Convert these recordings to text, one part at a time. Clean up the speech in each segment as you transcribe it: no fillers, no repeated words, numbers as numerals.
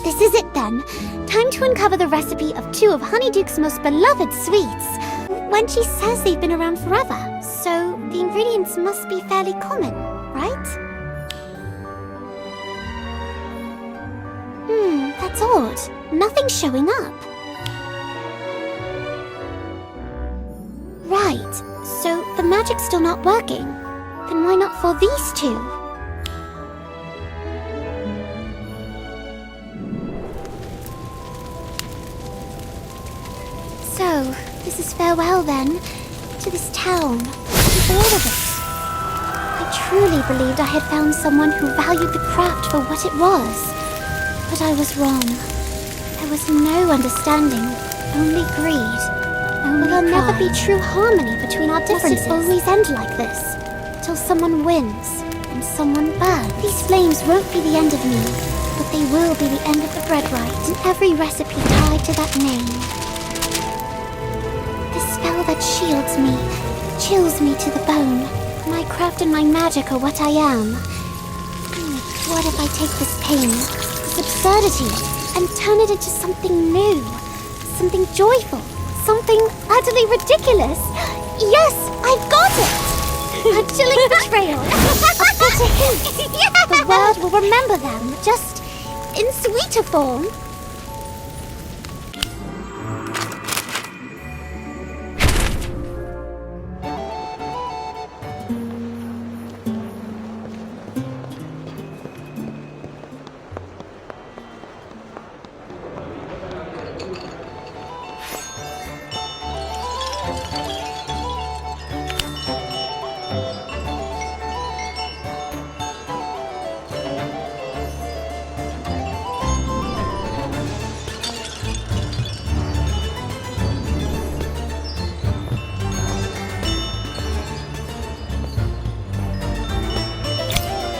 This is it then. Time to uncover the recipe of 2 of Honeyduke's most beloved sweets. Wenshi says they've been around forever, so the ingredients must be fairly common, right? That's odd. Nothing's showing up. Right, so the magic's still not working. Then why not for these 2? So, this is farewell then, to this town, to all of it. I truly believed I had found someone who valued the craft for what it was. But I was wrong. There was no understanding, only greed. Will there never be true harmony between our differences? Must it always end like this? Till someone wins, and someone burns? These flames won't be the end of me, but they will be the end of the Breadwright, and every recipe tied to that name. The spell that shields me, chills me to the bone. My craft and my magic are what I am. What if I take this pain, this absurdity, and turn it into something new, something joyful, something utterly ridiculous? Yes, I've got it! A chilling betrayal, a bitter hint. Yeah. The world will remember them, just in sweeter form.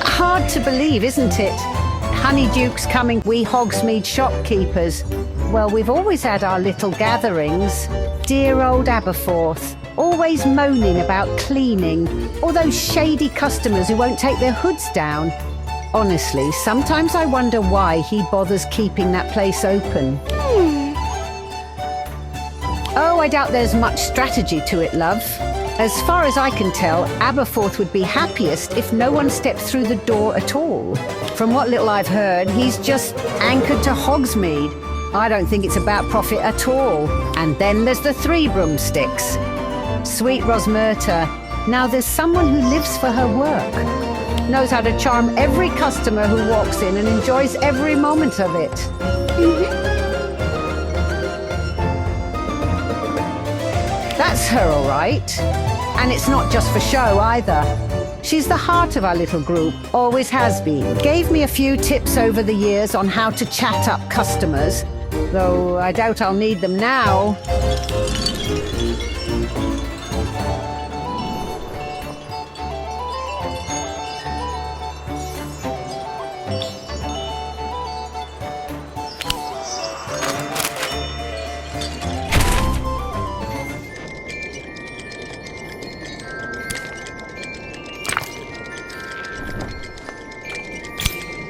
Hard to believe, isn't it? Honeyduke's coming, we Hogsmeade shopkeepers. Well, we've always had our little gatherings. Dear old Aberforth, always moaning about cleaning, all those shady customers who won't take their hoods down. Honestly, sometimes I wonder why he bothers keeping that place open. Oh, I doubt there's much strategy to it, love. As far as I can tell, Aberforth would be happiest if no one stepped through the door at all. From what little I've heard, he's just anchored to Hogsmeade. I don't think it's about profit at all. And then there's the 3 broomsticks. Sweet Rosmerta. Now there's someone who lives for her work. Knows how to charm every customer who walks in and enjoys every moment of it. That's her, all right. And it's not just for show, either. She's the heart of our little group, always has been. Gave me a few tips over the years on how to chat up customers, though I doubt I'll need them now.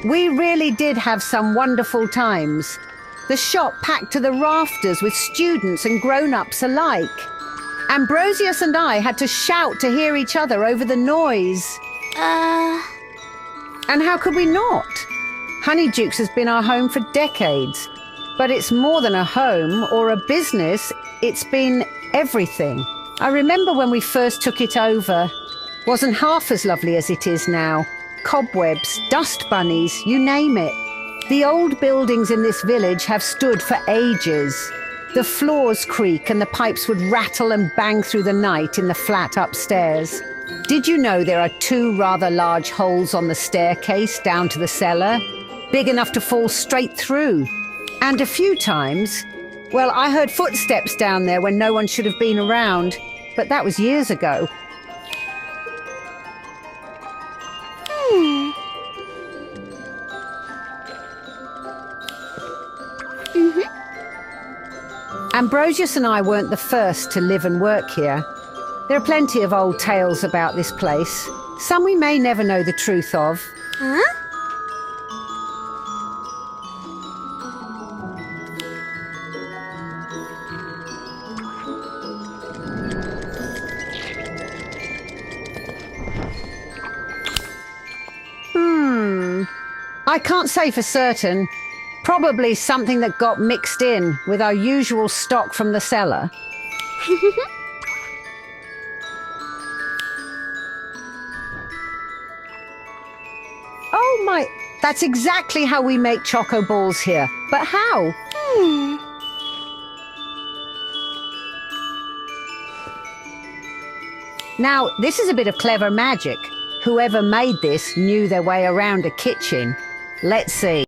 We really did have some wonderful times. The shop packed to the rafters with students and grown-ups alike. Ambrosius and I had to shout to hear each other over the noise. And how could we not? Honeyduke's has been our home for decades. But it's more than a home or a business. It's been everything. I remember when we first took it over. Wasn't half as lovely as it is now. Cobwebs, dust bunnies, you name it. The old buildings in this village have stood for ages. The floors creak and the pipes would rattle and bang through the night in the flat upstairs. Did you know there are 2 rather large holes on the staircase down to the cellar? Big enough to fall straight through. And a few times, well, I heard footsteps down there when no one should have been around, but that was years ago. Ambrosius and I weren't the first to live and work here. There are plenty of old tales about this place. Some we may never know the truth of. Huh? I can't say for certain. Probably something that got mixed in with our usual stock from the cellar. Oh my, that's exactly how we make choco balls here. But how? Now, this is a bit of clever magic. Whoever made this knew their way around a kitchen. Let's see.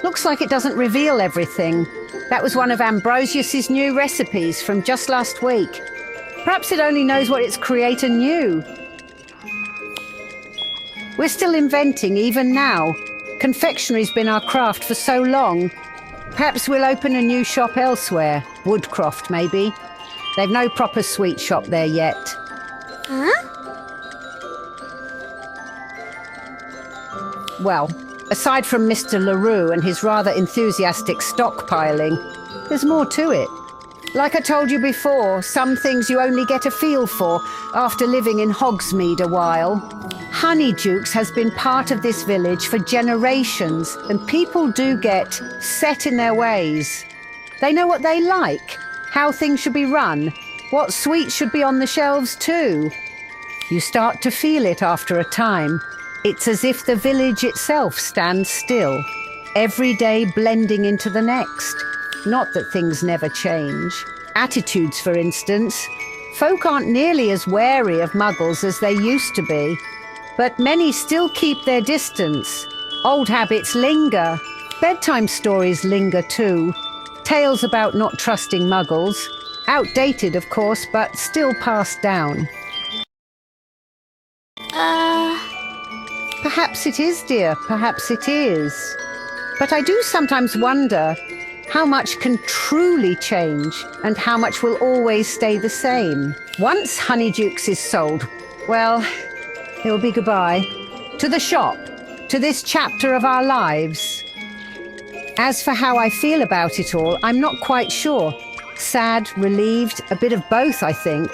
Looks like it doesn't reveal everything. That was one of Ambrosius's new recipes from just last week. Perhaps it only knows what its creator knew. We're still inventing even now. Confectionery's been our craft for so long. Perhaps we'll open a new shop elsewhere. Woodcroft, maybe. They've no proper sweet shop there yet. Huh? Well, aside from Mr. LaRue and his rather enthusiastic stockpiling, there's more to it. Like I told you before, some things you only get a feel for after living in Hogsmeade a while. Honeydukes has been part of this village for generations, and people do get set in their ways. They know what they like, how things should be run, what sweets should be on the shelves too. You start to feel it after a time. It's as if the village itself stands still, every day blending into the next. Not that things never change. Attitudes, for instance. Folk aren't nearly as wary of Muggles as they used to be. But many still keep their distance. Old habits linger. Bedtime stories linger too. Tales about not trusting Muggles. Outdated, of course, but still passed down. Perhaps it is, dear. Perhaps it is. But I do sometimes wonder how much can truly change and how much will always stay the same. Once Honeydukes is sold, well, it'll be goodbye. To the shop, to this chapter of our lives. As for how I feel about it all, I'm not quite sure. Sad, relieved, a bit of both, I think.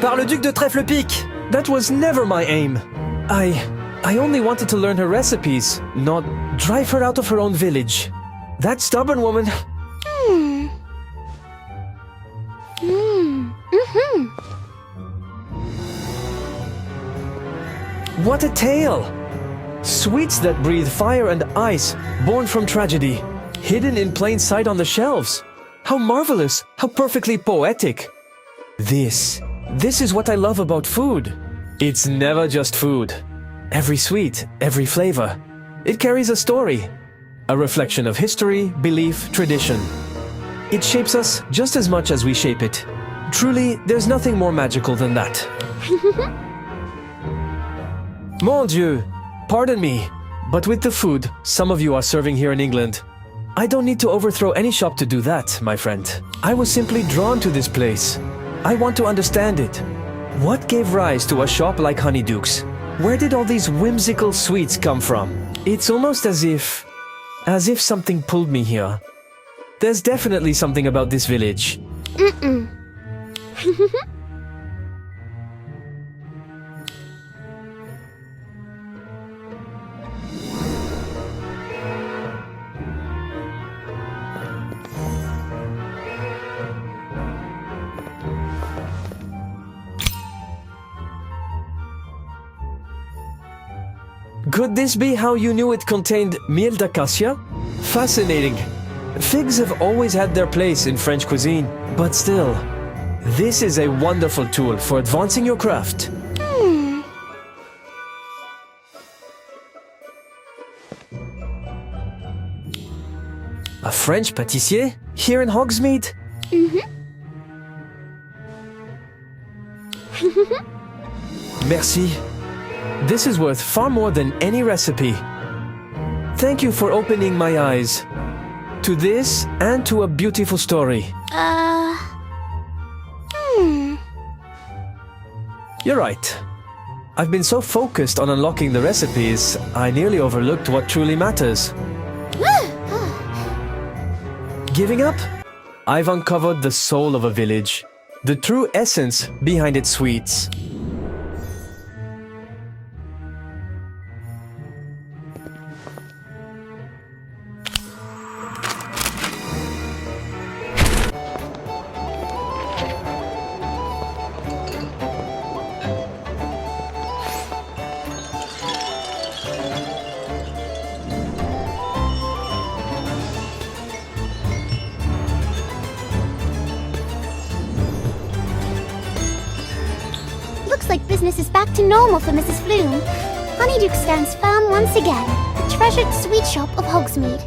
Par le Duc de Trèfle-Pique! That was never my aim. I only wanted to learn her recipes, not drive her out of her own village. That stubborn woman... What a tale! Sweets that breathe fire and ice, born from tragedy, hidden in plain sight on the shelves. How marvelous, how perfectly poetic. This is what I love about food. It's never just food. Every sweet, every flavor. It carries a story, a reflection of history, belief, tradition. It shapes us just as much as we shape it. Truly, there's nothing more magical than that. Mon Dieu, pardon me, but with the food some of you are serving here in England, I don't need to overthrow any shop to do that, my friend. I was simply drawn to this place. I want to understand it. What gave rise to a shop like Honeydukes? Where did all these whimsical sweets come from? It's almost as if something pulled me here. There's definitely something about this village. Could this be how you knew it contained miel d'acacia? Fascinating. Figs have always had their place in French cuisine, but still, this is a wonderful tool for advancing your craft. A French pâtissier? Here in Hogsmeade? Merci. This is worth far more than any recipe. Thank you for opening my eyes to this and to a beautiful story. You're right. I've been so focused on unlocking the recipes, I nearly overlooked what truly matters. Giving up? I've uncovered the soul of a village, the true essence behind its sweets. Looks like business is back to normal for Mrs. Flume. Honeyduke stands firm once again, the treasured sweet shop of Hogsmeade.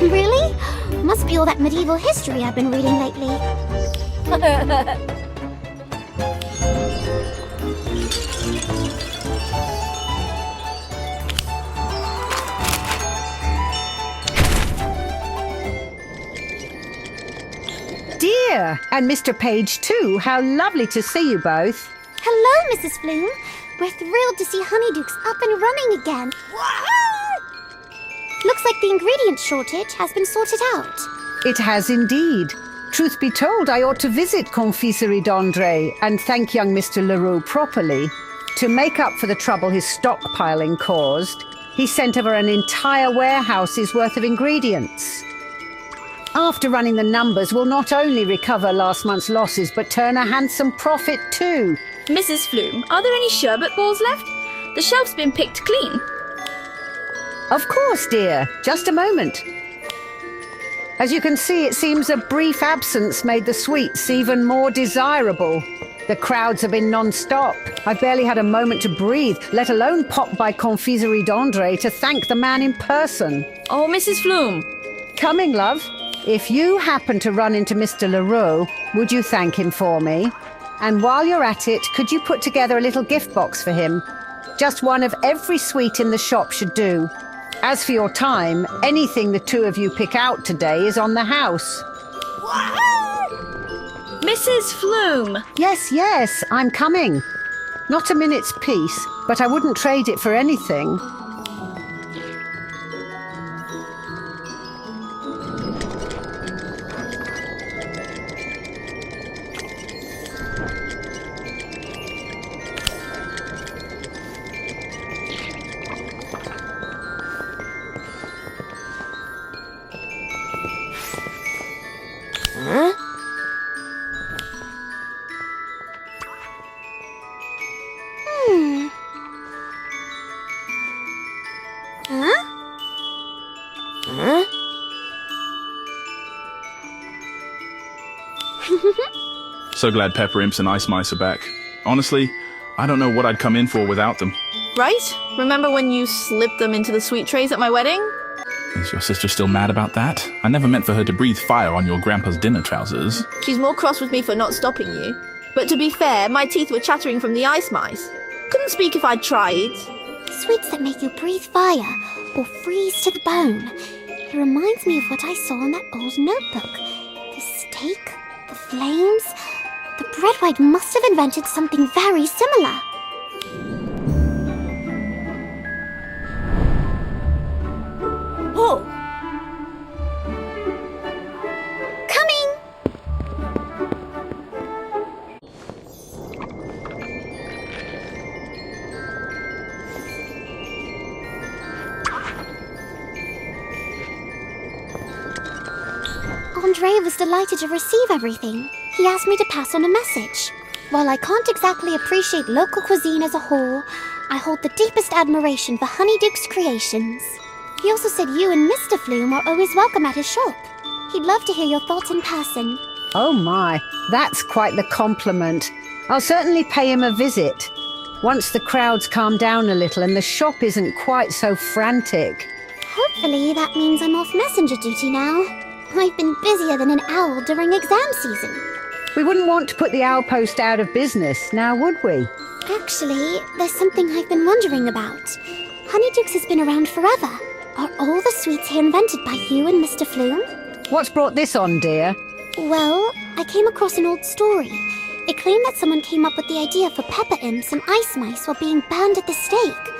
Really? Must be all that medieval history I've been reading lately. Dear, and Mr. Page too. How lovely to see you both. Hello, Mrs. Flume. We're thrilled to see Honeydukes up and running again. Looks like the ingredient shortage has been sorted out. It has indeed. Truth be told, I ought to visit Confiserie d'André and thank young Mr. Leroux properly. To make up for the trouble his stockpiling caused, he sent over an entire warehouse's worth of ingredients. After running the numbers, we'll not only recover last month's losses, but turn a handsome profit too. Mrs. Flume, are there any sherbet balls left? The shelf's been picked clean. Of course, dear. Just a moment. As you can see, it seems a brief absence made the sweets even more desirable. The crowds have been non-stop. I've barely had a moment to breathe, let alone pop by Confiserie d'André to thank the man in person. Oh, Mrs. Flume. Coming, love. If you happen to run into Mr. Leroux, would you thank him for me? And while you're at it, could you put together a little gift box for him? Just one of every sweet in the shop should do. As for your time, anything the two of you pick out today is on the house. Mrs. Flume. Yes, I'm coming. Not a minute's peace, but I wouldn't trade it for anything. So glad Pepper Imps and Ice Mice are back. Honestly, I don't know what I'd come in for without them. Right? Remember when you slipped them into the sweet trays at my wedding? Is your sister still mad about that? I never meant for her to breathe fire on your grandpa's dinner trousers. She's more cross with me for not stopping you. But to be fair, my teeth were chattering from the ice mice. Couldn't speak if I'd tried. Sweets that make you breathe fire or freeze to the bone. It reminds me of what I saw in that old notebook. The steak, the flames. The Breadwright must have invented something very similar. Oh! Coming! Andre was delighted to receive everything. He asked me to pass on a message. While I can't exactly appreciate local cuisine as a whole, I hold the deepest admiration for Honeyduke's creations. He also said you and Mr. Flume are always welcome at his shop. He'd love to hear your thoughts in person. Oh my, that's quite the compliment. I'll certainly pay him a visit. Once the crowds calm down a little and the shop isn't quite so frantic. Hopefully that means I'm off messenger duty now. I've been busier than an owl during exam season. We wouldn't want to put the Owl Post out of business, now would we? Actually, there's something I've been wondering about. Honeydukes has been around forever. Are all the sweets here invented by you and Mr. Flume? What's brought this on, dear? Well, I came across an old story. It claimed that someone came up with the idea for pepper imps and ice mice while being burned at the stake.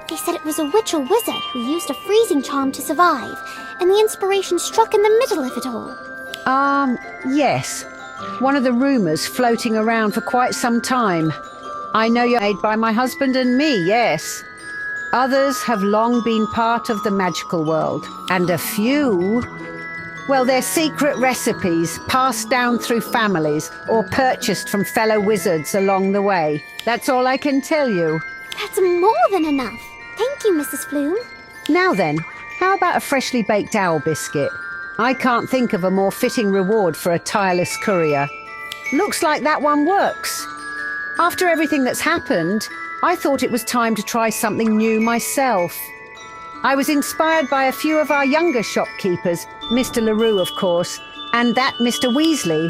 They said it was a witch or wizard who used a freezing charm to survive, and the inspiration struck in the middle of it all. Yes. One of the rumours floating around for quite some time. I know you're made by my husband and me, yes. Others have long been part of the magical world, and a few... Well, they're secret recipes passed down through families or purchased from fellow wizards along the way. That's all I can tell you. That's more than enough. Thank you, Mrs. Flume. Now then, how about a freshly baked owl biscuit? I can't think of a more fitting reward for a tireless courier. Looks like that one works. After everything that's happened, I thought it was time to try something new myself. I was inspired by a few of our younger shopkeepers, Mr. LaRue, of course, and that Mr. Weasley.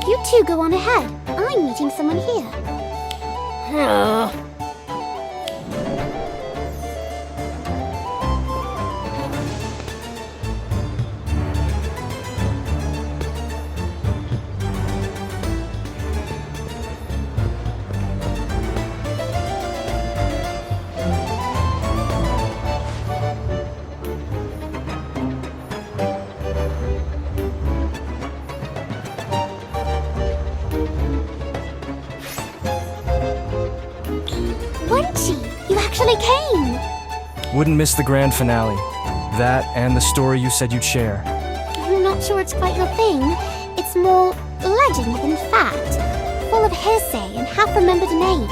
You two go on ahead. I'm meeting someone here. Wenshi, you actually came! Wouldn't miss the grand finale. That and the story you said you'd share. I'm not sure it's quite your thing. It's more legend than fact. Full of hearsay and half-remembered names.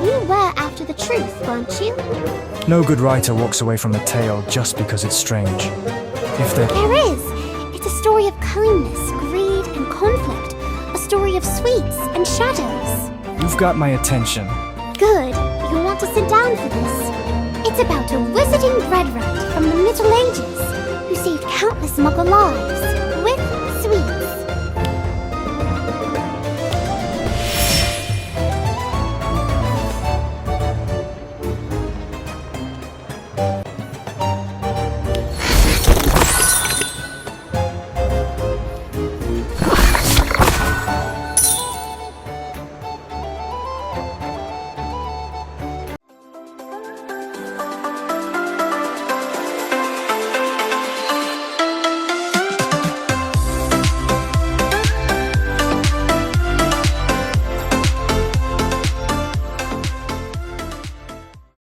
You were after the truth, weren't you? No good writer walks away from a tale just because it's strange. If there... There is! It's a story of kindness, greed, and conflict. A story of sweets and shadows. You've got my attention. Good. You'll want to sit down for this. It's about a wizarding Breadwright from the Middle Ages who saved countless Muggle lives.